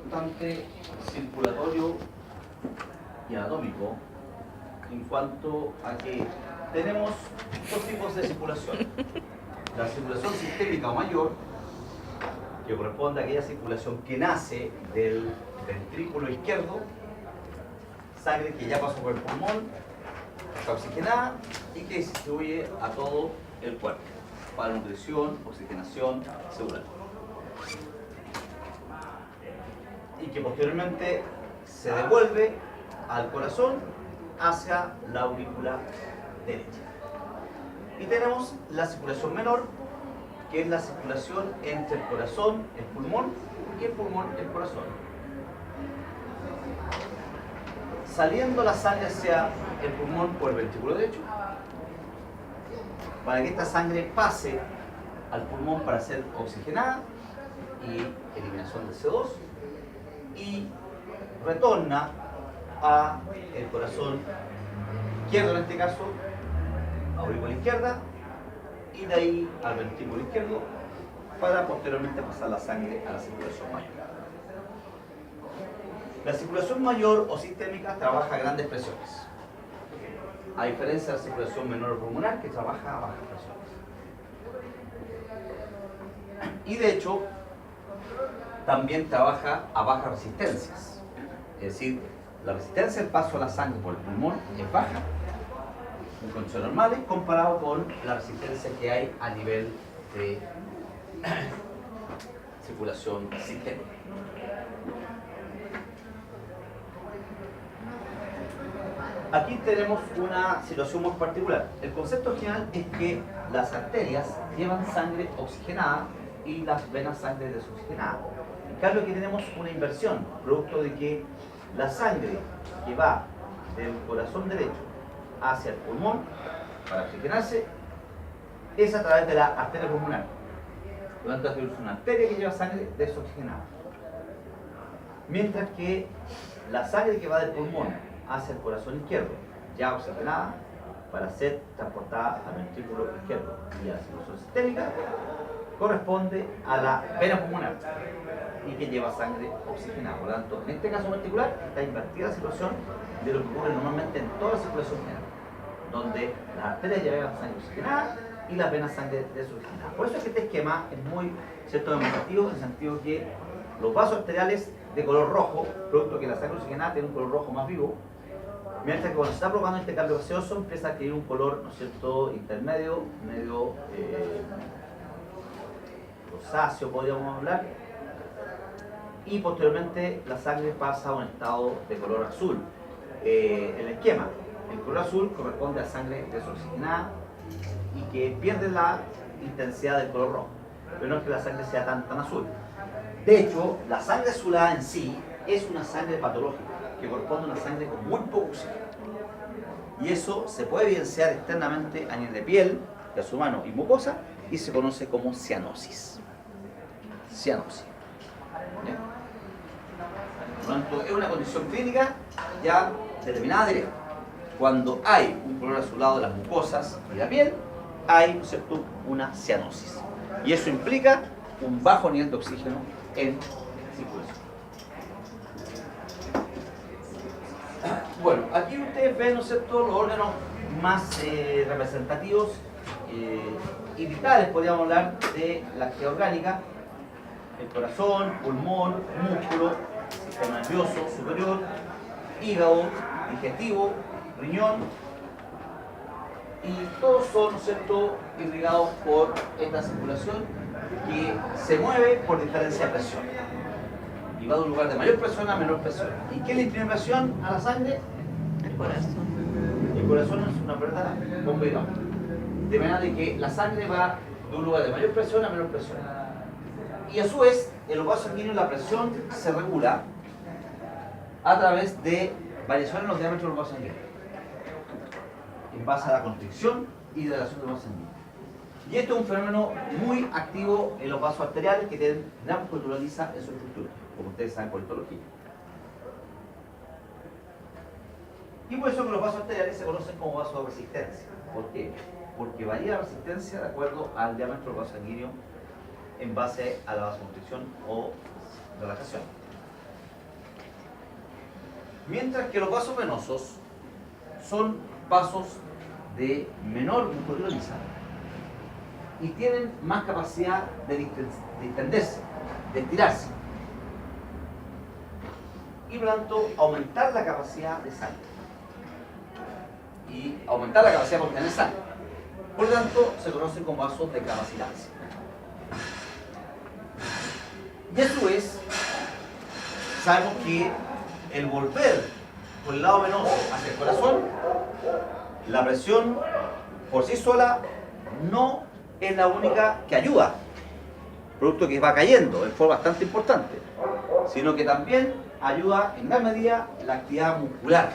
instante circulatorio y anatómico en cuanto a que tenemos dos tipos de circulación. La circulación sistémica o mayor, que corresponde a aquella circulación que nace del ventrículo izquierdo, sangre que ya pasó por el pulmón, está oxigenada y que se distribuye a todo el cuerpo para nutrición, oxigenación celular. Y que posteriormente se devuelve al corazón hacia la aurícula derecha. Y tenemos la circulación menor, que es la circulación entre el corazón, el pulmón, y el pulmón, el corazón. Saliendo la sangre hacia el pulmón por el ventrículo derecho, para que esta sangre pase al pulmón para ser oxigenada y eliminación de CO2, y retorna a el corazón izquierdo, en este caso, aurícula izquierda, y de ahí al ventrículo izquierdo, para posteriormente pasar la sangre a la circulación mayor. La circulación mayor o sistémica trabaja a grandes presiones, a diferencia de la circulación menor o pulmonar, que trabaja a bajas presiones. Y de hecho, también trabaja a bajas resistencias. Es decir, la resistencia del paso a la sangre por el pulmón es baja, en condiciones normales, comparado con la resistencia que hay a nivel de circulación sistémica. Aquí tenemos una situación muy particular. El concepto general es que las arterias llevan sangre oxigenada y las venas sangre desoxigenada. En cambio, aquí tenemos una inversión, producto de que la sangre que va del corazón derecho hacia el pulmón para oxigenarse es a través de la arteria pulmonar. Por lo tanto, es una arteria que lleva sangre desoxigenada. Mientras que la sangre que va del pulmón hacia el corazón izquierdo, ya oxigenada, para ser transportada al ventrículo izquierdo y a la circulación sistémica, corresponde a la vena pulmonar y que lleva sangre oxigenada. Por lo tanto, en este caso particular está invertida la situación de lo que ocurre normalmente en toda la circulación general, donde las arterias llevan sangre oxigenada y las venas sangre desoxigenada. Por eso es que este esquema es muy demostrativo, en el sentido que los vasos arteriales de color rojo, producto que la sangre oxigenada tiene un color rojo más vivo, mientras que cuando se está provocando este cambio gaseoso empieza a adquirir un color, ¿no es cierto?, intermedio, medio rosáceo, podríamos hablar, y posteriormente la sangre pasa a un estado de color azul. El esquema, el color azul corresponde a sangre desoxigenada y que pierde la intensidad del color rojo, pero no es que la sangre sea tan azul. De hecho, la sangre azulada en sí es una sangre patológica, que corresponde a una sangre con muy poco oxígeno. Y eso se puede evidenciar externamente a nivel de piel, caso humano y mucosa, y se conoce como cianosis. Cianosis. ¿Bien? Por lo tanto, es una condición clínica ya determinada directa. Cuando hay un color azulado de las mucosas y la piel, hay, ¿no es cierto?, una cianosis. Y eso implica un bajo nivel de oxígeno en circulación. Bueno, aquí ustedes ven, ¿no es cierto?, los órganos más representativos y vitales, podríamos hablar, de la actividad orgánica: el corazón, pulmón, músculo, sistema nervioso superior, hígado, digestivo, riñón, y todos son, ¿no es cierto?, irrigados por esta circulación que se mueve por diferencia de presión y va de un lugar de mayor presión a menor presión. ¿Y qué le imprime presión a la sangre? El corazón. El corazón es una verdadera bomba de agua, de manera de que la sangre va de un lugar de mayor presión a menor presión. Y a su vez, en los vasos sanguíneos la presión se regula a través de variaciones en los diámetros de los vasos sanguíneos, en base a la constricción y dilatación de los vasos sanguíneos. Y esto es un fenómeno muy activo en los vasos arteriales, que tienen gran naturaleza en su estructura, como ustedes saben por histología. Y por eso que los vasos arteriales se conocen como vasos de resistencia. ¿Por qué? Porque varía la resistencia de acuerdo al diámetro del vaso sanguíneo en base a la vasoconstricción o relajación. Mientras que los vasos venosos son vasos de menor musculatura y tienen más capacidad de distenderse, de estirarse. Y por lo tanto, aumentar la capacidad de sangre. Y aumentar la capacidad de contener sangre. Por lo tanto, se conocen como vasos de capacitancia. Y a su vez, sabemos que el volver por el lado venoso hacia el corazón, la presión por sí sola no es la única que ayuda, producto que va cayendo en forma bastante importante, sino que también ayuda en gran medida la actividad muscular,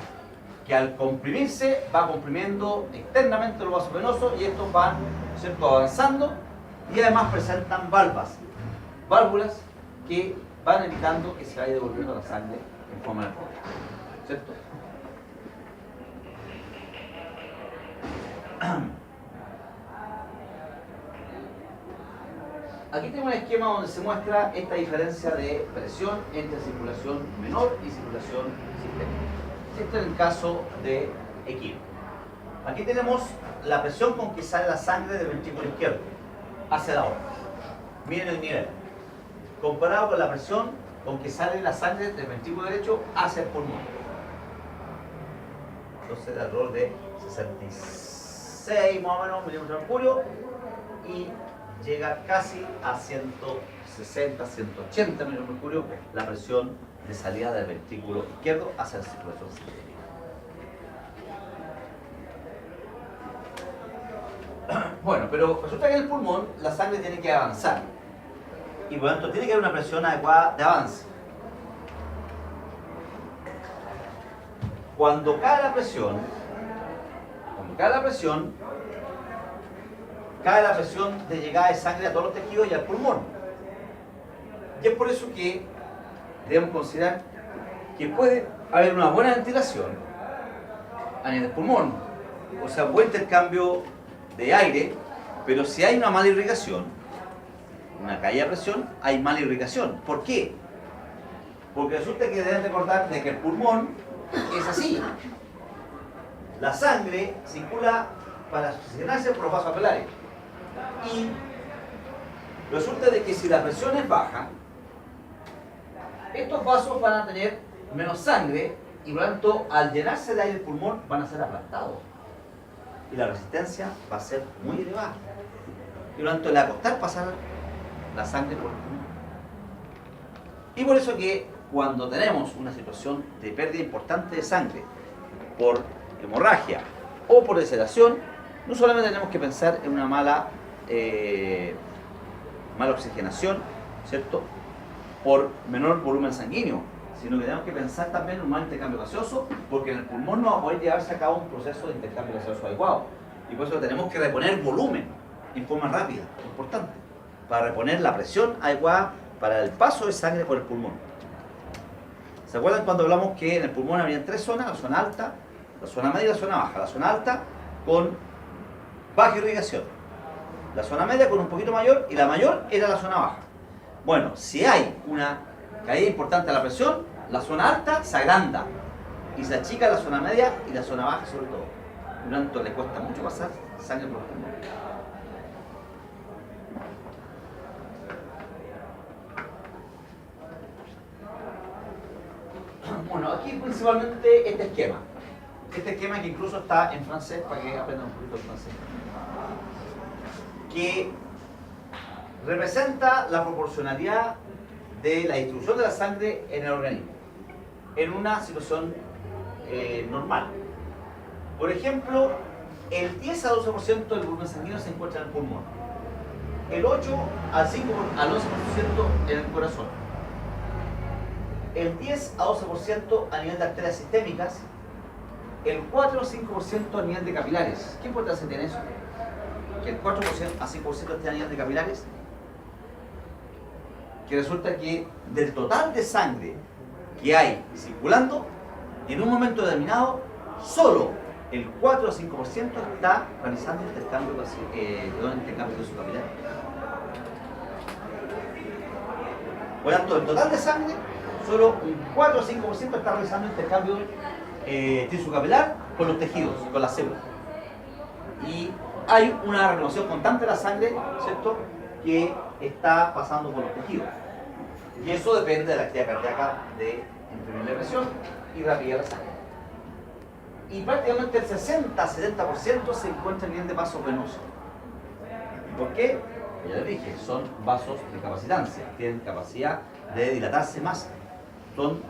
que al comprimirse va comprimiendo externamente los vasos venosos y estos van, ¿cierto?, avanzando y además presentan válvulas que van evitando que se vaya devolviendo la sangre en forma nerviosa, ¿cierto? Aquí tenemos un esquema donde se muestra esta diferencia de presión entre circulación menor y circulación sistémica. Esto es el caso de equino. Aquí tenemos la presión con que sale la sangre del ventrículo izquierdo hacia la aorta. Miren el nivel. Comparado con la presión con que sale la sangre del ventrículo derecho hacia el pulmón. Entonces el error de 66 más o menos milímetros de mercurio y llega casi a 160, 180 milímetros de mercurio la presión de salida del ventrículo izquierdo hacia la circulación sistémica. Bueno, pero resulta que en el pulmón la sangre tiene que avanzar y por lo tanto tiene que haber una presión adecuada de avance. Cuando cae la presión, cae la presión de llegada de sangre a todos los tejidos y al pulmón. Y es por eso que debemos considerar que puede haber una buena ventilación a nivel del pulmón, o sea, buen intercambio de aire, pero si hay una mala irrigación, una caída de presión, hay mala irrigación. ¿Por qué? Porque resulta que deben recordar de que el pulmón es así. La sangre circula para oxigenarse por los vasos capilares. Y resulta de que si la presión es baja, estos vasos van a tener menos sangre y por lo tanto al llenarse de aire el pulmón van a ser aplastados. Y la resistencia va a ser muy elevada. Y por lo tanto le va a costar pasar la sangre por el pulmón. Y por eso que cuando tenemos una situación de pérdida importante de sangre por hemorragia o por deshidratación, no solamente tenemos que pensar en una mala oxigenación, ¿cierto?, por menor volumen sanguíneo, sino que tenemos que pensar también en un mal intercambio gaseoso, porque en el pulmón no va a poder llevarse a cabo un proceso de intercambio gaseoso adecuado. Y por eso tenemos que reponer volumen en forma rápida, importante, para reponer la presión adecuada para el paso de sangre por el pulmón. ¿Se acuerdan cuando hablamos que en el pulmón había tres zonas? La zona alta, la zona media y la zona baja. La zona alta con baja irrigación, la zona media con un poquito mayor y la mayor era la zona baja. Bueno, si hay una caída importante de la presión, la zona alta se agranda y se achica la zona media y la zona baja sobre todo. Por lo tanto, le cuesta mucho pasar sangre por el pulmón. Bueno, aquí principalmente este esquema que incluso está en francés para que aprendan un poquito el francés, que representa la proporcionalidad de la distribución de la sangre en el organismo en una situación normal. Por ejemplo, el 10 a 12% del volumen sanguíneo se encuentra en el pulmón, el 8 al 5 al 11% en el corazón, el 10 a 12% a nivel de arterias sistémicas, el 4 a 5% a nivel de capilares. ¿Qué importancia tiene eso? Que el 4 a 5% esté a nivel de capilares. Que resulta que del total de sangre que hay circulando, en un momento determinado, solo el 4 a 5% está realizando intercambio de su capilar. Por lo tanto, el total de sangre, Solo un 4 o 5% está realizando intercambio tisular capilar con los tejidos, con las células. Y hay una renovación constante de la sangre, ¿cierto?, que está pasando por los tejidos. Y eso depende de la actividad cardíaca de imprimir la presión y rapidez de la sangre. Y prácticamente el 60-70% se encuentra en nivel de vasos venosos. ¿Por qué? Ya les dije, son vasos de capacitancia, tienen capacidad de dilatarse más. Son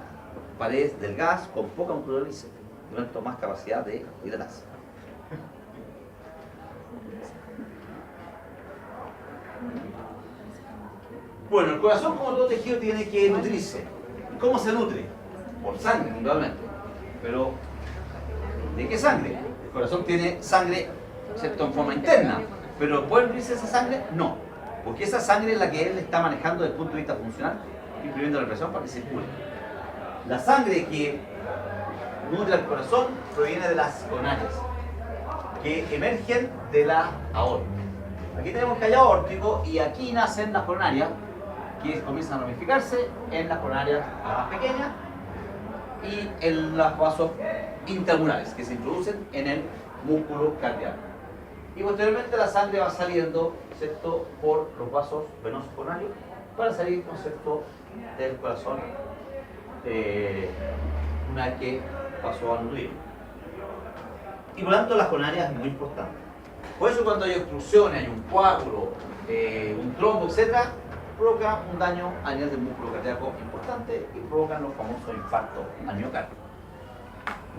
paredes delgadas con poca muscularidad, tienen más capacidad de dilatarse. Bueno, el corazón, como todo tejido, tiene que nutrirse. ¿Cómo se nutre? Por sangre, indudablemente. Pero, ¿de qué sangre? El corazón tiene sangre, ¿cierto?, en forma interna. Pero ¿puede nutrirse esa sangre? No. Porque esa sangre es la que él está manejando desde el punto de vista funcional, imprimiendo la presión para que circule. La sangre que nutre al corazón proviene de las coronarias, que emergen de la aorta. Aquí tenemos callo aórtico y aquí nacen las coronarias, que comienzan a ramificarse en las coronarias más pequeñas y en los vasos intramurales, que se introducen en el músculo cardíaco. Y posteriormente la sangre va saliendo, ¿cierto?, por los vasos venosos coronarios para salir, ¿no es cierto?, del corazón una vez que pasó a nutrir. Y por lo tanto las coronarias es muy importante. Por eso cuando hay obstrucciones, hay un coágulo, un trombo, etc., provoca un daño a nivel del músculo cardíaco importante y provocan los famosos infartos al miocardio.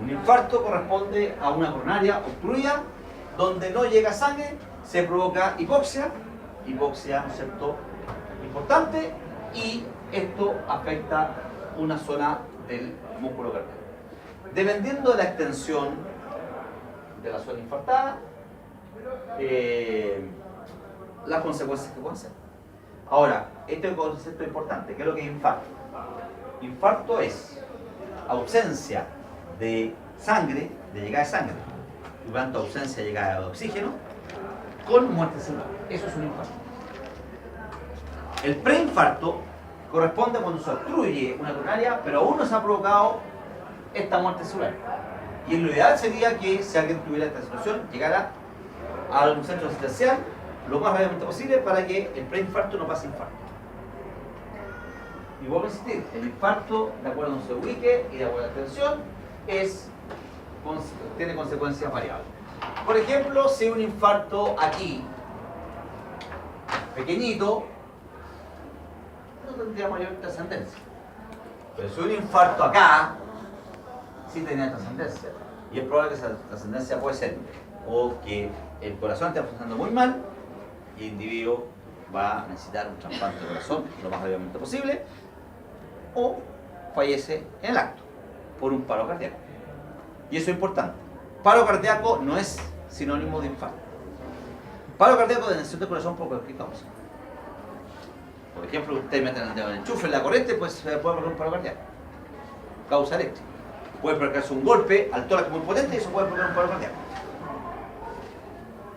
Un infarto corresponde a una coronaria obstruida donde no llega sangre, se provoca hipoxia, ¿no es cierto?, importante, y esto afecta una zona del músculo cardíaco. Dependiendo de la extensión de la zona infartada, las consecuencias que pueden ser. Ahora, este es un concepto importante. ¿Qué es lo que es infarto? Infarto es ausencia de sangre, de llegada de sangre, y por tanto ausencia de llegada de oxígeno, con muerte celular. Eso es un infarto. El preinfarto corresponde cuando se obstruye una coronaria, pero aún no se ha provocado esta muerte celular. Y lo ideal sería que, si alguien tuviera esta situación, llegara a un centro asistencial lo más rápidamente posible para que el preinfarto no pase a infarto. Y vuelvo a insistir, el infarto, de acuerdo a donde se ubique y de acuerdo a la extensión, tiene consecuencias variables. Por ejemplo, si un infarto aquí, pequeñito, no tendría mayor trascendencia. Pero si un infarto acá, sí tenía trascendencia. Y es probable que esa trascendencia puede ser o que el corazón esté funcionando muy mal y el individuo va a necesitar un trasplante de corazón lo más rápidamente posible, o fallece en el acto por un paro cardíaco. Y eso es importante. Paro cardíaco no es sinónimo de infarto. Paro cardíaco de detención del corazón por cualquier causa. Por ejemplo, usted mete el dedo en el enchufe en la corriente, pues se puede provocar un paro cardíaco. Causa eléctrica. Puede provocarse un golpe al tórax muy potente y eso puede provocar un paro cardíaco.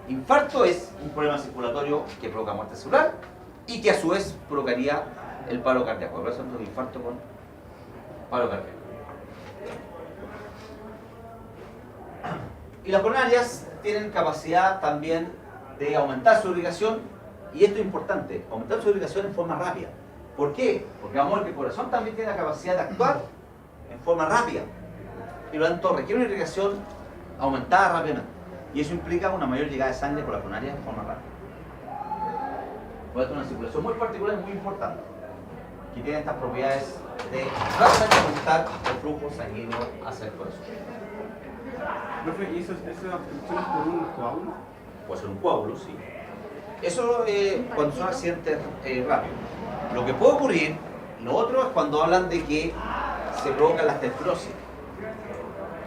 Infarto es un problema circulatorio que provoca muerte celular y que a su vez provocaría el paro cardíaco. Por eso es un infarto con paro cardíaco. Y las coronarias tienen capacidad también de aumentar su irrigación, y esto es importante, aumentar su irrigación en forma rápida. ¿Por qué? Porque vamos a ver que el corazón también tiene la capacidad de actuar en forma rápida, y por lo tanto requiere una irrigación aumentada rápidamente, y eso implica una mayor llegada de sangre por las coronarias en forma rápida. Por lo tanto, una circulación muy particular y muy importante, que tiene estas propiedades de rápidamente aumentar el flujo sanguíneo hacia el corazón. Profe, ¿y esas obstrucciones por un coágulo? Puede ser un coágulo, sí. Eso cuando son accidentes rápidos. Lo que puede ocurrir, lo otro es cuando hablan de que se provoca la aterosclerosis,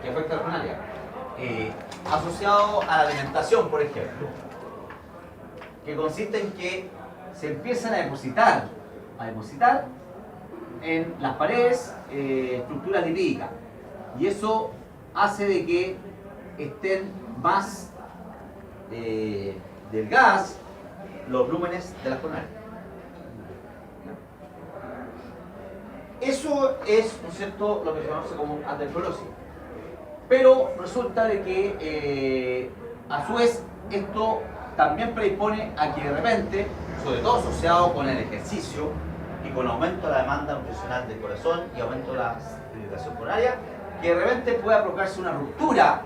que afecta a la coronaria, asociado a la alimentación, por ejemplo, que consiste en que se empiezan a depositar en las paredes estructuras lipídicas, y eso hace de que estén más delgadas los lúmenes de las coronarias. Eso es, ¿no es cierto?, lo que se conoce como aterosclerosis. Pero resulta de que, a su vez, esto también predispone a que de repente, sobre todo asociado con el ejercicio y con aumento de la demanda nutricional del corazón y aumento de la irritación coronaria, que de repente pueda provocarse una ruptura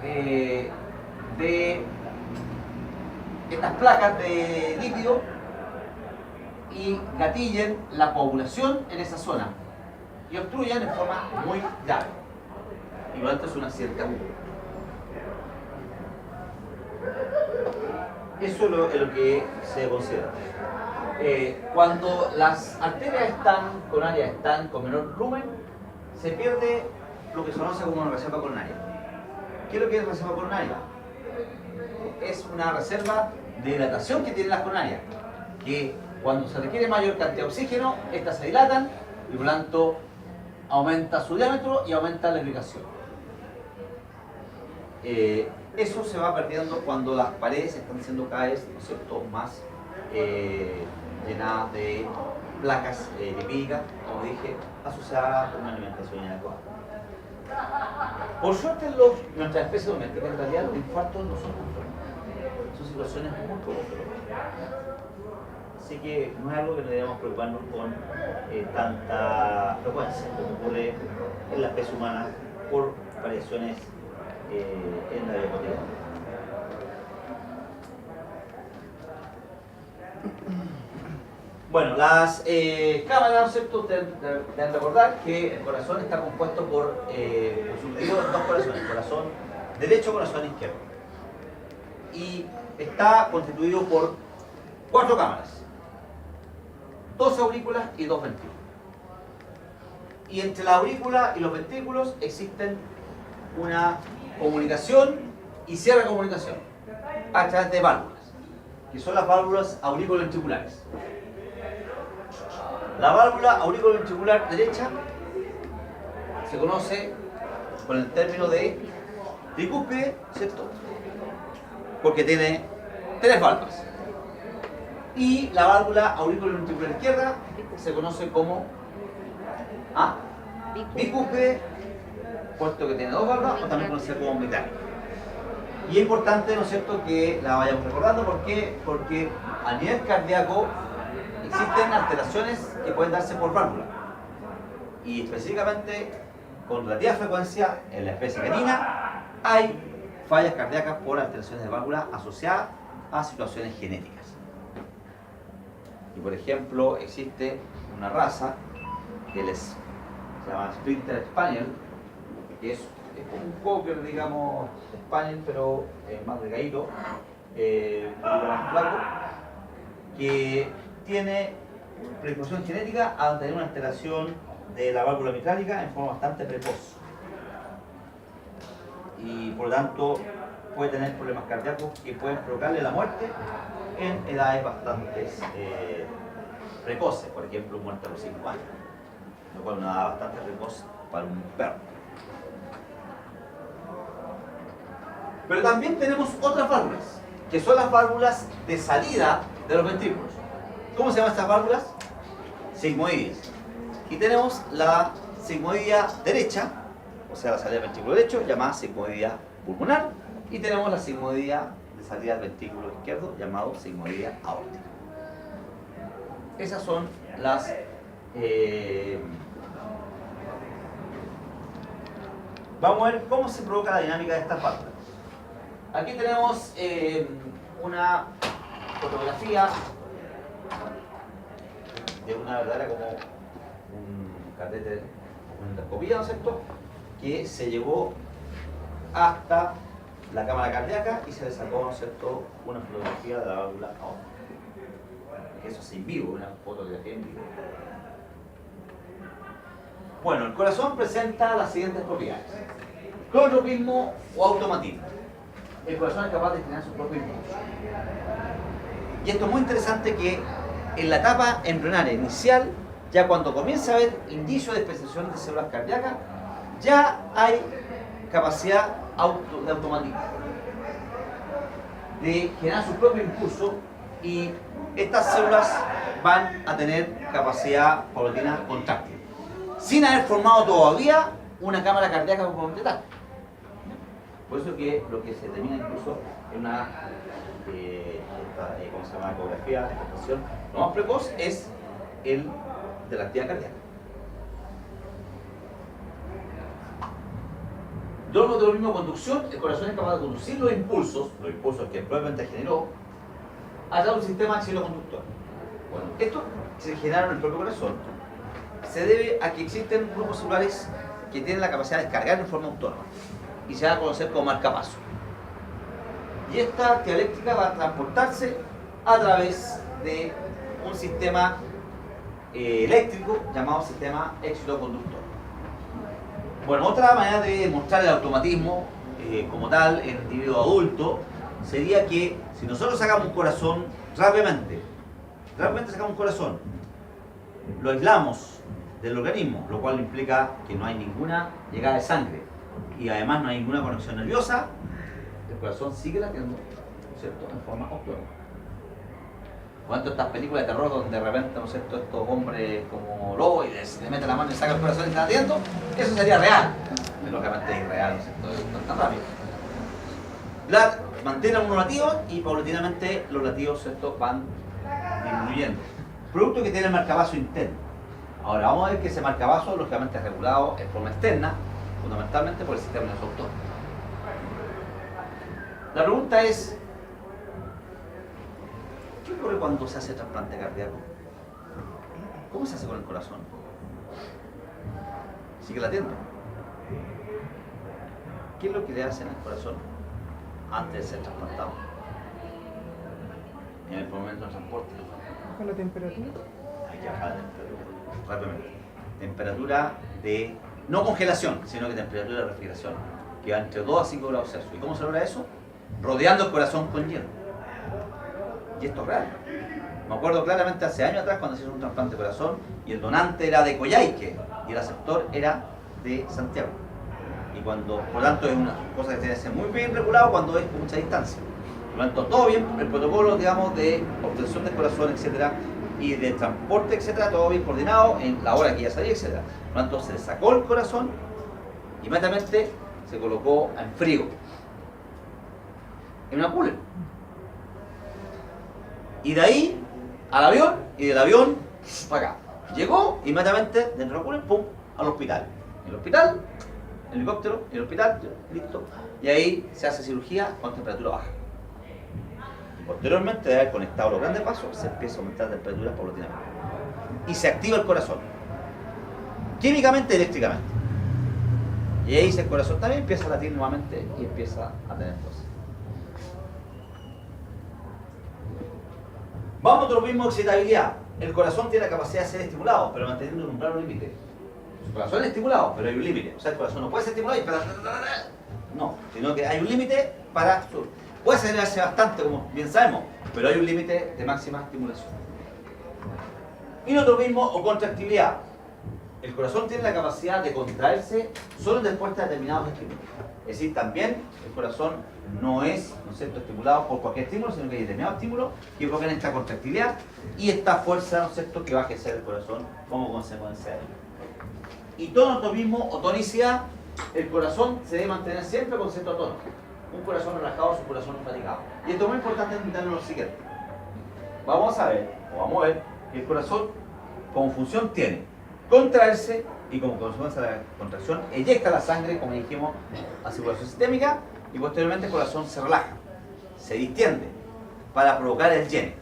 de estas placas de lípido y gatillen la coagulación en esa zona y obstruyan en forma muy grave. Y por lo tanto es un accidente agudo. Eso es lo que se considera. Cuando las arterias coronarias están con menor volumen, se pierde lo que se conoce como una reserva coronaria. ¿Qué es lo que es reserva coronaria? Es una reserva de dilatación que tienen las coronarias, que cuando se requiere mayor cantidad de oxígeno, estas se dilatan y por lo tanto aumenta su diámetro y aumenta la irrigación. Eso se va perdiendo cuando las paredes están siendo cada vez, ¿no es cierto?, más llenadas de placas lipídicas, como dije, asociadas con una alimentación inadecuada. Por suerte, nuestra especie doméstica, en realidad los infartos no son comunes, son situaciones muy poco frecuentes. Así que no es algo que nos debemos preocuparnos con tanta frecuencia como ocurre en la especie humana por variaciones en la vida cotidiana. Bueno, las cámaras, ¿no es cierto? Deben recordar que el corazón está compuesto por subdividido en dos corazones, corazón derecho y corazón izquierdo. Y está constituido por 4 cámaras, 2 aurículas y 2 ventrículos. Y entre la aurícula y los ventrículos existen una comunicación y cierre de comunicación a través de válvulas, que son las válvulas auriculoventriculares. La válvula auriculoventricular derecha se conoce con el término de tricúspide, ¿cierto?, porque tiene 3 válvulas. Y la válvula auriculoventricular izquierda se conoce como bicúspide, puesto que tiene 2 válvulas, o también conocida como mecánica. Y es importante, ¿no es cierto?, que la vayamos recordando. ¿Por qué? Porque a nivel cardíaco existen alteraciones que pueden darse por válvula. Y específicamente, con relativa frecuencia, en la especie canina, hay fallas cardíacas por alteraciones de válvula asociadas a situaciones genéticas. Y por ejemplo, existe una raza que se llama Sprinter Spaniel, que es como un cocker, digamos, Spaniel, pero más delgadito, más flaco, que tiene predisposición genética a tener una alteración de la válvula mitrálica en forma bastante precoz. Y por lo tanto puede tener problemas cardíacos que pueden provocarle la muerte en edades bastante precoces, por ejemplo, muerte a los 5 años, lo cual es una edad bastante precoz para un perro. Pero también tenemos otras válvulas, que son las válvulas de salida de los ventrículos. ¿Cómo se llaman estas válvulas? Sigmoides. Y tenemos la sigmoidea derecha, o sea, la salida del ventrículo derecho, llamada sigmoidea pulmonar, y tenemos la sigmoidea de salida del ventrículo izquierdo, llamado sigmoidea aórtica. Esas son las vamos a ver cómo se provoca la dinámica de estas válvulas. Aquí tenemos una fotografía de una verdadera como un catete, una endoscopía, ¿no es cierto?, que se llevó hasta la cámara cardíaca y se le sacó, ¿no es cierto?, una fotografía de la válvula aórtica. Eso es en vivo, una fotografía en vivo. Bueno, el corazón presenta las siguientes propiedades: cronotropismo o automatismo. El corazón es capaz de generar su propio impulso. Y esto es muy interesante, que en la etapa embrionaria inicial, ya cuando comienza a haber indicios de especiación de células cardíacas, ya hay capacidad de automatismo, de generar su propio impulso y estas células van a tener capacidad paulatina contráctil, sin haber formado todavía una cámara cardíaca complementar. Por eso que lo que se determina incluso en una ¿cómo se llama? Ecografía, expectación, lo más precoz es el de la actividad cardíaca. Luego de la misma conducción, el corazón es capaz de conducir los impulsos que probablemente generó, a través de un sistema axilo-conductor. Bueno, esto se generaron en el propio corazón, se debe a que existen grupos celulares que tienen la capacidad de descargar en forma autónoma y se va a conocer como marcapaso. Y esta actividad eléctrica va a transportarse a través de un sistema eléctrico llamado sistema axilo-conductor. Bueno, otra manera de demostrar el automatismo como tal en el individuo adulto sería que si nosotros sacamos un corazón rápidamente sacamos un corazón, lo aislamos del organismo, lo cual implica que no hay ninguna llegada de sangre y además no hay ninguna conexión nerviosa, el corazón sigue latiendo, ¿no es cierto?, en forma autónoma. ¿Cuántas estas películas de terror donde de repente, ¿no es cierto?, estos hombres como lobos y le meten la mano y sacan el corazón y están latiendo? Eso sería real. Lógicamente es irreal, ¿no es cierto?, no es tan rápido. Mantienen unos latidos y paulatinamente los latidos estos van disminuyendo. Producto que tiene el marcapaso interno. Ahora vamos a ver que ese marcapaso lógicamente es regulado en forma externa, fundamentalmente por el sistema nervioso autónomo. La pregunta es, ¿qué ocurre cuando se hace trasplante cardíaco? ¿Cómo se hace con el corazón? Sigue latiendo. ¿Qué es lo que le hacen al corazón antes de ser trasplantado? En el momento del transporte. ¿Con la temperatura? Hay que bajar la temperatura rápidamente. Temperatura de, no congelación, sino que temperatura de refrigeración, que va entre 2 a 5 grados Celsius. ¿Y cómo se logra eso? Rodeando el corazón con hielo. Y esto es real. Me acuerdo claramente hace años atrás cuando se hizo un trasplante de corazón y el donante era de Coyhaique y el aceptor era de Santiago. Y cuando, por lo tanto, es una cosa que tiene que ser muy bien regulado cuando es con mucha distancia. Por lo tanto, todo bien, el protocolo, digamos, de obtención del corazón, etcétera, y de transporte, etcétera, todo bien coordinado en la hora que ya salía, etcétera. Por lo tanto, se le sacó el corazón y inmediatamente se colocó en frío, en una cooler. Y de ahí al avión, y del avión para acá. Llegó inmediatamente dentro de la cooler, pum, al hospital. En el hospital, helicóptero, en el hospital, listo. Y ahí se hace cirugía con temperatura baja. Y posteriormente de haber conectado los grandes vasos, se empieza a aumentar la temperatura paulatinamente. Y se activa el corazón. Químicamente y eléctricamente. Y ahí el corazón también empieza a latir nuevamente y empieza a tener fuerza. Vamos a lo mismo, excitabilidad. El corazón tiene la capacidad de ser estimulado, pero manteniendo un umbral o límite. El corazón es estimulado, pero hay un límite. O sea, el corazón no puede ser estimulado y para... No, sino que hay un límite para... Puede acelerarse bastante, como bien sabemos, pero hay un límite de máxima estimulación. Y lo mismo, o contractibilidad. El corazón tiene la capacidad de contraerse solo en respuesta a determinados estímulos. Es decir, también el corazón no es, ¿no es cierto?, estimulado por cualquier estímulo, sino que hay determinados estímulos que provocan esta contractilidad y esta fuerza, ¿no es cierto?, que va a ejercer el corazón como consecuencia de ello. Y tonotomismo o tonicidad, el corazón se debe mantener siempre con cierto tono. Un corazón relajado es un corazón fatigado. Y esto es muy importante entenderlo lo siguiente. Vamos a ver que el corazón como función tiene contraerse y como consecuencia de la contracción eyecta la sangre, como dijimos, a circulación sistémica y posteriormente el corazón se relaja, se distiende para provocar el llene.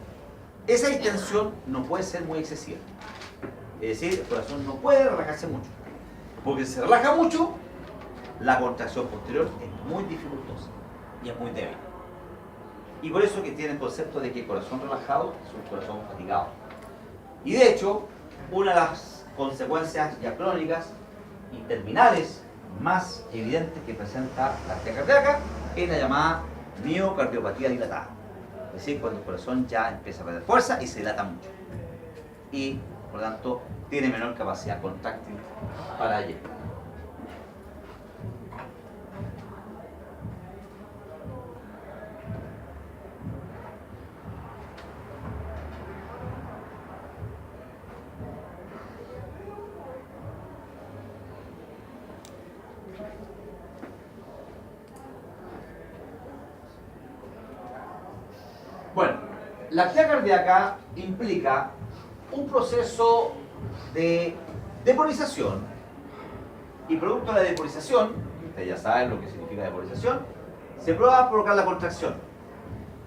Esa distensión no puede ser muy excesiva. Es decir, el corazón no puede relajarse mucho. Porque si se relaja mucho, la contracción posterior es muy dificultosa y es muy débil. Y por eso que tiene el concepto de que el corazón relajado es un corazón fatigado. Y de hecho, una de las consecuencias ya crónicas y terminales más evidentes que presenta la actividad cardíaca es la llamada miocardiopatía dilatada. Es decir, cuando el corazón ya empieza a perder fuerza y se dilata mucho. Y, por lo tanto, tiene menor capacidad contráctil para ello. La actividad cardíaca implica un proceso de depolarización y producto de la depolarización, ustedes ya saben lo que significa depolarización, se va a provocar la contracción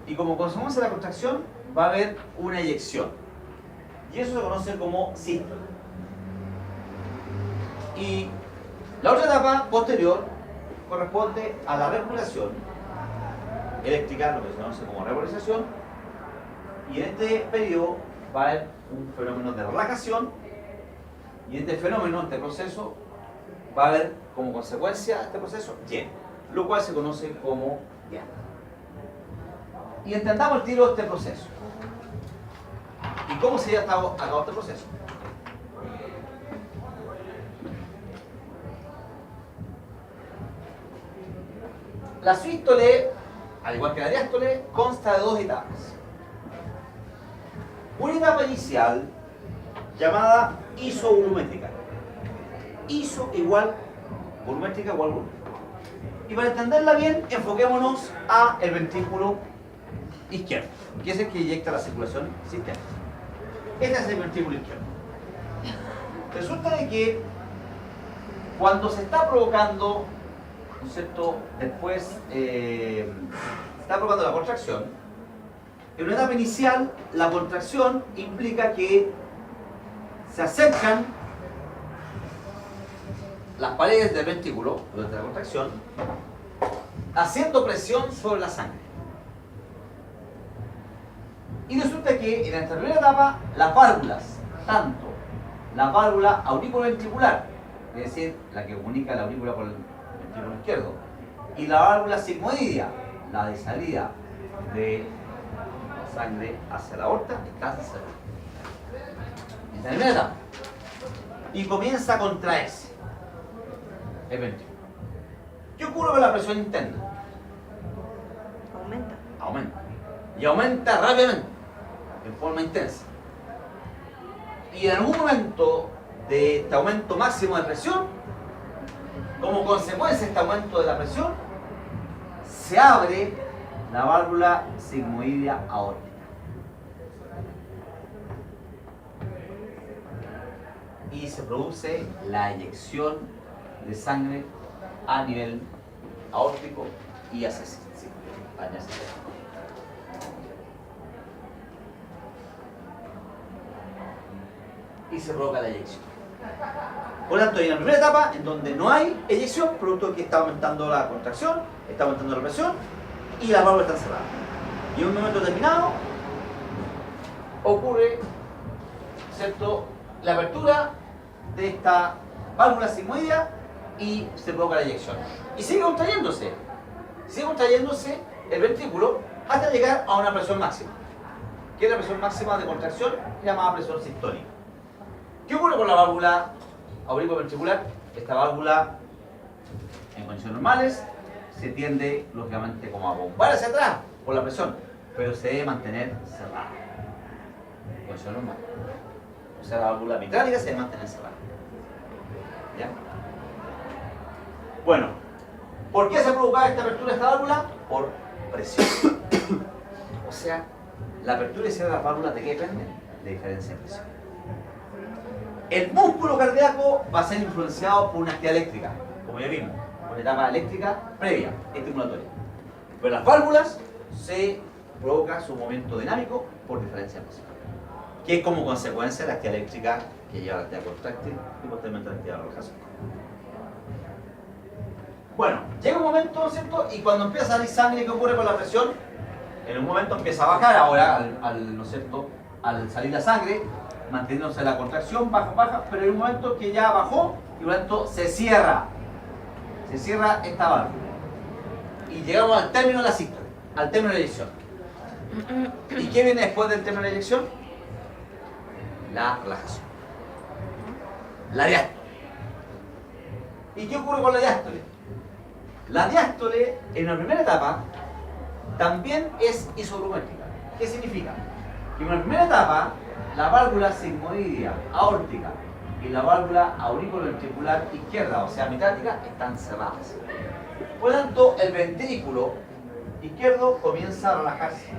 y como consecuencia de la contracción va a haber una eyección y eso se conoce como sístole. Y la otra etapa posterior corresponde a la repolarización eléctrica, lo que se conoce como repolarización, y en este periodo va a haber un fenómeno de relajación y en este fenómeno, este proceso, va a haber como consecuencia de este proceso yen, lo cual se conoce como yen. Y entendamos el tiro de este proceso y cómo se lleva a cabo este proceso. La sístole, al igual que la diástole, consta de dos etapas. Una etapa inicial llamada isovolumétrica. Iso igual volumétrica igual volumen. Y para entenderla bien, enfoquémonos a el ventrículo izquierdo, que es el que inyecta la circulación sistémica. Este es el ventrículo izquierdo. Resulta de que cuando se está provocando, ¿no es cierto? Después se está provocando la contracción. En una etapa inicial, la contracción implica que se acercan las paredes del ventrículo durante la contracción, haciendo presión sobre la sangre. Y resulta que en esta primera etapa, las válvulas, tanto la válvula auriculoventricular, es decir, la que comunica la aurícula con el ventrículo izquierdo, y la válvula sigmoidea, la de salida de la sangre hacia la aorta, está cerrada. En la primera etapa. Y comienza a contraerse el ventrículo. ¿Qué ocurre con la presión interna? Aumenta. Aumenta. Y aumenta rápidamente, en forma intensa. Y en algún momento de este aumento máximo de presión, como consecuencia de este aumento de la presión, se abre la válvula sigmoidea aórtica. Y se produce la eyección de sangre a nivel aórtico y hacia el sistema. Y se provoca la eyección. Por lo tanto, hay una primera etapa en donde no hay eyección, producto de que está aumentando la contracción, está aumentando la presión y las válvulas están cerradas. Y en un momento determinado ocurre, ¿cierto?, la apertura de esta válvula sigmoidea y se provoca la eyección. Y sigue contrayéndose el ventrículo hasta llegar a una presión máxima, que es la presión máxima de contracción llamada presión sistólica. ¿Qué ocurre con la válvula auriculoventricular? Esta válvula, en condiciones normales, se tiende lógicamente como a bombar hacia atrás por la presión, pero se debe mantener cerrada. En condiciones normales. O sea, la válvula mitrálica se debe mantener cerrada. ¿Ya? Bueno, ¿por qué se provoca esta apertura de esta válvula? Por presión. O sea, la apertura y cierre de las válvulas, ¿de qué depende? De diferencia de presión. El músculo cardíaco va a ser influenciado por una actividad eléctrica, como ya vimos, una etapa eléctrica previa, estimulatoria. Pero las válvulas se provoca su movimiento dinámico por diferencia de presión, que es como consecuencia de la actividad eléctrica que lleva a la actividad contráctil y posteriormente a la actividad de relajación. Bueno, llega un momento, ¿cierto? Y cuando empieza a salir sangre, ¿qué ocurre con la presión? En un momento empieza a bajar, ahora, ¿no es cierto?, al salir la sangre, manteniéndose la contracción, baja, pero hay un momento que ya bajó y por lo tanto se cierra esta válvula. Y llegamos al término de la sístole, al término de la eyección. ¿Y qué viene después del término de la eyección? La relajación. La diástole. ¿Y qué ocurre con la diástole? La diástole, en la primera etapa, también es isovolumétrica. ¿Qué significa? Que en la primera etapa, la válvula sigmoidea aórtica y la válvula auriculoventricular izquierda, o sea, mitrática, están cerradas. Por lo tanto, el ventrículo izquierdo comienza a relajarse.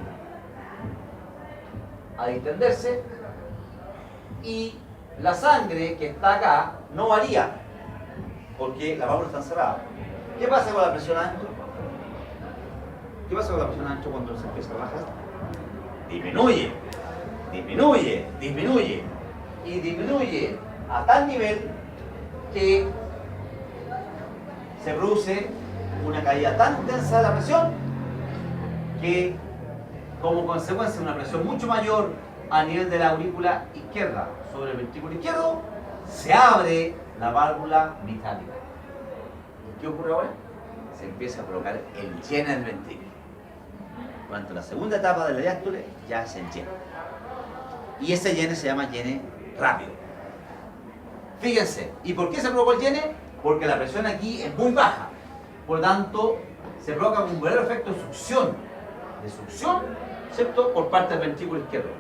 a distenderse y la sangre que está acá no varía porque la válvula está cerrada. ¿Qué pasa con la presión adentro? ¿Qué pasa con la presión adentro cuando se empieza a bajar? Disminuye, disminuye, disminuye y disminuye a tal nivel que se produce una caída tan intensa de la presión que como consecuencia de una presión mucho mayor a nivel de la aurícula izquierda sobre el ventrículo izquierdo, se abre la válvula mitrálica. ¿Y qué ocurre ahora? Se empieza a provocar el llene del ventrículo. Durante la segunda etapa de la diástole ya se llena. Y ese llene se llama llene rápido. Fíjense, ¿y por qué se provocó el llene? Porque la presión aquí es muy baja. Por lo tanto, se provoca un verdadero efecto de succión, ¿cierto? Por parte del ventrículo izquierdo,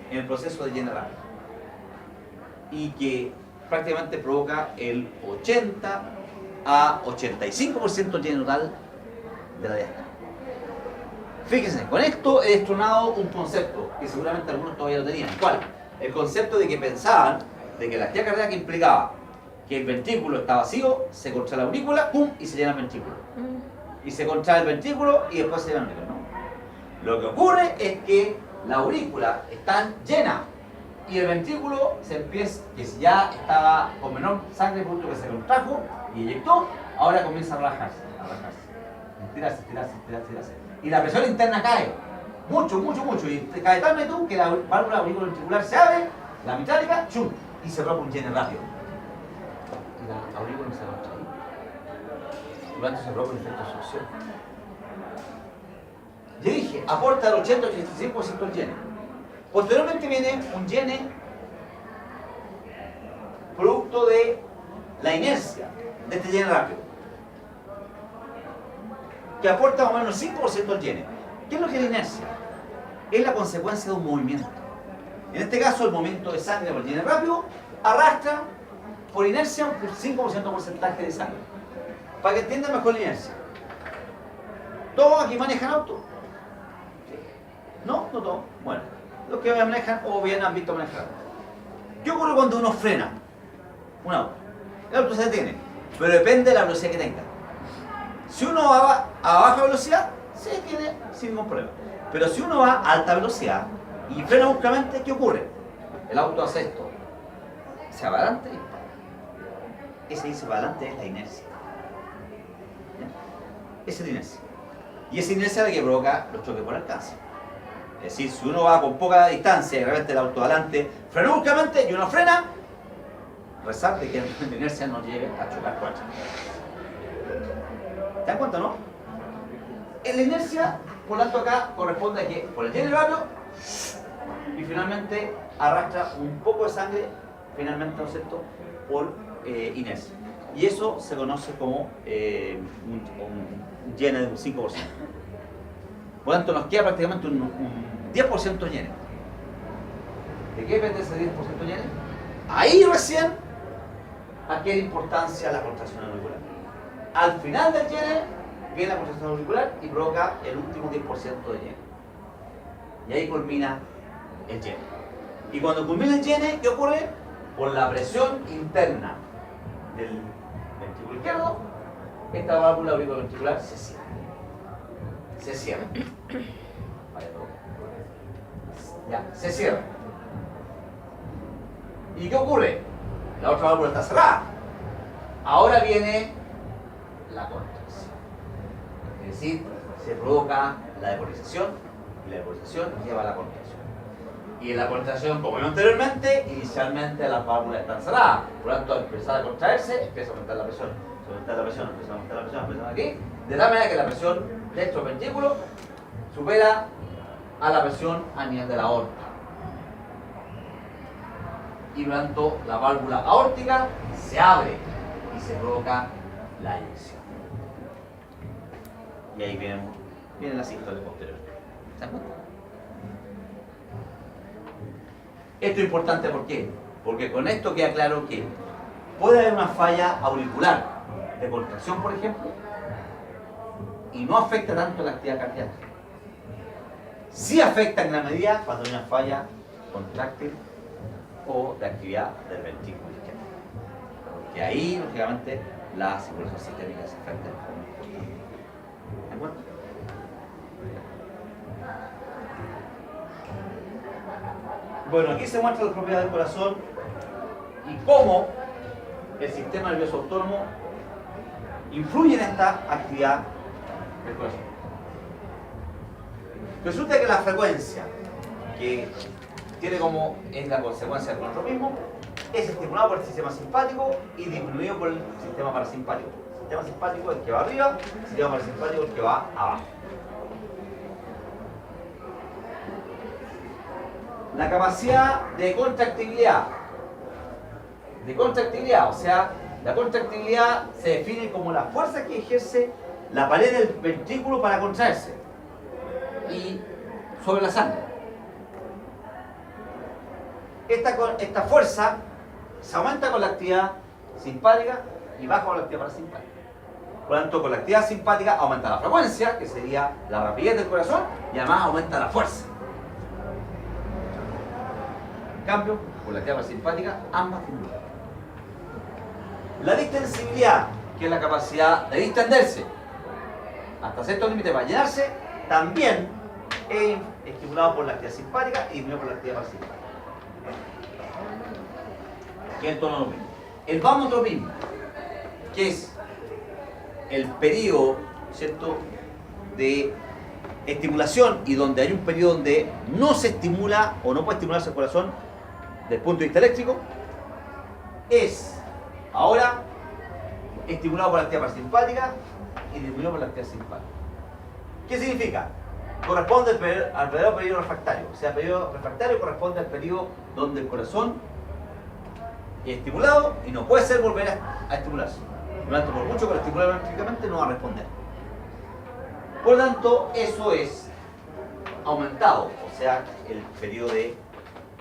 en el proceso de llene rápido. Y que prácticamente provoca el 80 a 85% del llene total de la diástole. Fíjense, con esto he destronado un concepto que seguramente algunos todavía lo tenían. ¿Cuál? El concepto de que pensaban de que la actividad cardíaca implicaba que el ventrículo está vacío, se contrae la aurícula, ¡pum! Y se llena el ventrículo. Y se contrae el ventrículo y después se llena el ventrículo. ¿No? Lo que ocurre es que la aurícula está llena y el ventrículo se empieza, que ya estaba con menor sangre producto que se contrajo y eyectó, ahora comienza a relajarse, estirarse, estirarse, estirarse, estirarse. Y la presión interna cae, mucho, mucho, mucho, y cae tal magnitud que la válvula auriculoventricular se abre, la mitrálica, ¡chum! Y se provoca un llene rápido. Y la aurícula no se contrae. Por lo tanto se provoca un efecto de succión. Yo dije, aporta el 80-85% del llene. Posteriormente viene un llene producto de la inercia de este llene rápido, que aporta más o menos el 5% del llene. ¿Qué es lo que es la inercia? Es la consecuencia de un movimiento. En este caso, el movimiento de sangre por el llene rápido arrastra por inercia un 5% de porcentaje de sangre. Para que entiendan mejor la inercia. ¿Todos aquí manejan auto? ¿No? No todos. Bueno, los que manejan o bien han visto manejar. ¿Qué ocurre cuando uno frena un auto? El auto se detiene, pero depende de la velocidad que tenga. Si uno va a baja velocidad, se detiene sin ningún problema. Pero si uno va a alta velocidad y frena bruscamente, ¿qué ocurre? El auto hace esto. Se va adelante y para. Ese irse para adelante es la inercia. ¿Ya? Esa es la inercia. Y esa inercia es la que provoca los choques por alcance. Es decir, si uno va con poca distancia y de repente el auto adelante frena bruscamente y uno frena, rezar de que la inercia no llegue a chocar con ¿te das cuenta, no? En la inercia, por lo tanto, acá corresponde a que por el llene rápido y finalmente arrastra un poco de sangre, finalmente, ¿no es cierto?, por inercia. Y eso se conoce como un llene de un 5%. Por lo tanto, nos queda prácticamente un 10% llene. ¿De qué depende ese 10% llene? Ahí recién adquiere importancia la contracción auricular. Al final del llene viene la contracción auricular y provoca el último 10% de llene. Y ahí culmina el llene. Y cuando culmina el llene, ¿qué ocurre? Por la presión interna del ventrículo izquierdo, esta válvula auriculoventricular se cierra. Se cierra. Vale, ya, se cierra. ¿Y qué ocurre? La otra válvula está cerrada. Ahora viene la contracción. Es decir, se provoca la depolarización y la depolarización lleva a la contracción. Y en la contracción, como vimos anteriormente, inicialmente las válvulas están cerradas. Por lo tanto, al empezar a contraerse, empieza a aumentar la presión. Se aumenta la presión, empieza a aumentar la presión, empieza aquí. De tal manera que la presión dentro del ventrículo supera a la presión a nivel de la aorta. Y por lo tanto, la válvula aórtica se abre y se provoca la eyección. Y ahí viene la sístole posterior. ¿Se dan cuenta? Esto es importante, ¿por qué? Porque con esto queda claro que puede haber una falla auricular de contracción, por ejemplo, y no afecta tanto la actividad cardíaca. Sí afecta en gran medida cuando hay una falla contráctil o de actividad del ventrículo izquierdo. Porque ahí, lógicamente, la circulación sistémica se afecta de forma importante. ¿De acuerdo? Bueno, aquí se muestran las propiedades del corazón y cómo el sistema nervioso autónomo influye en esta actividad del corazón. Resulta que la frecuencia que tiene como en la consecuencia del mismo es estimulado por el sistema simpático y disminuido por el sistema parasimpático. El sistema simpático es el que va arriba, el sistema parasimpático es el que va abajo. La capacidad de contractibilidad, o sea, la contractibilidad se define como la fuerza que ejerce la pared del ventrículo para contraerse y sobre la sangre. Esta fuerza se aumenta con la actividad simpática y baja con la actividad parasimpática. Por lo tanto, con la actividad simpática aumenta la frecuencia, que sería la rapidez del corazón, y además aumenta la fuerza. En cambio, con la actividad parasimpática, ambas disminuyen. La distensibilidad, que es la capacidad de distenderse hasta cierto límite para llenarse, también es estimulado por la actividad simpática y disminuido por la actividad parasimpática. Que es el tono mismo. El vamotropismo, que es el periodo, ¿cierto?, de estimulación y donde hay un periodo donde no se estimula o no puede estimularse el corazón desde el punto de vista eléctrico, es ahora estimulado por la actividad parasimpática y disminuido por la actividad simpática. ¿Qué significa? Corresponde al verdadero periodo refractario. O sea, el periodo refractario corresponde al periodo donde el corazón es estimulado y no puede ser volver a estimularse. Por lo tanto, por mucho que lo estimule eléctricamente, no va a responder. Por lo tanto, eso es aumentado. O sea, el periodo de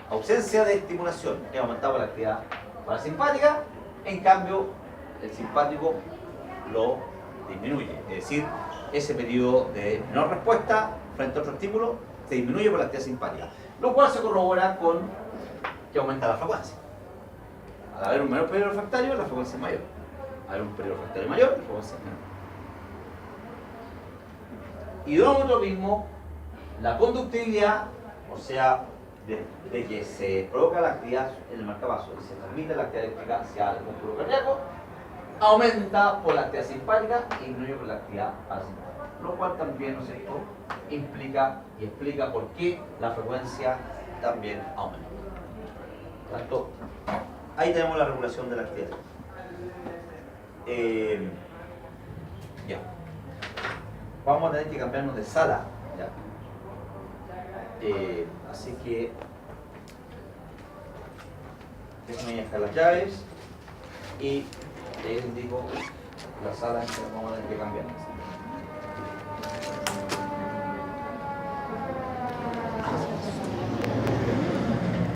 ausencia de estimulación es aumentado por la actividad parasimpática. En cambio, el simpático lo disminuye. Es decir, ese periodo de no respuesta frente a otro estímulo se disminuye por la actividad simpática, lo cual se corrobora con que aumenta la frecuencia. Al haber un menor periodo refractario, la frecuencia es mayor. Al haber un periodo refractario mayor, la frecuencia es menor. Y de nuevo mismo, la conductividad, o sea, de que se provoca la actividad en el marcapaso y se transmite la actividad eléctrica hacia el músculo cardíaco, aumenta por la actividad simpática y disminuye por la actividad parasimpática. Lo cual también, ¿no es cierto?, implica y explica por qué la frecuencia también aumenta. Por tanto, ahí tenemos la regulación de la actividad. Ya. Vamos a tener que cambiarnos de sala. ¿Ya? Así que déjenme dejar las llaves y les indico la sala en que vamos a tener que cambiarnos.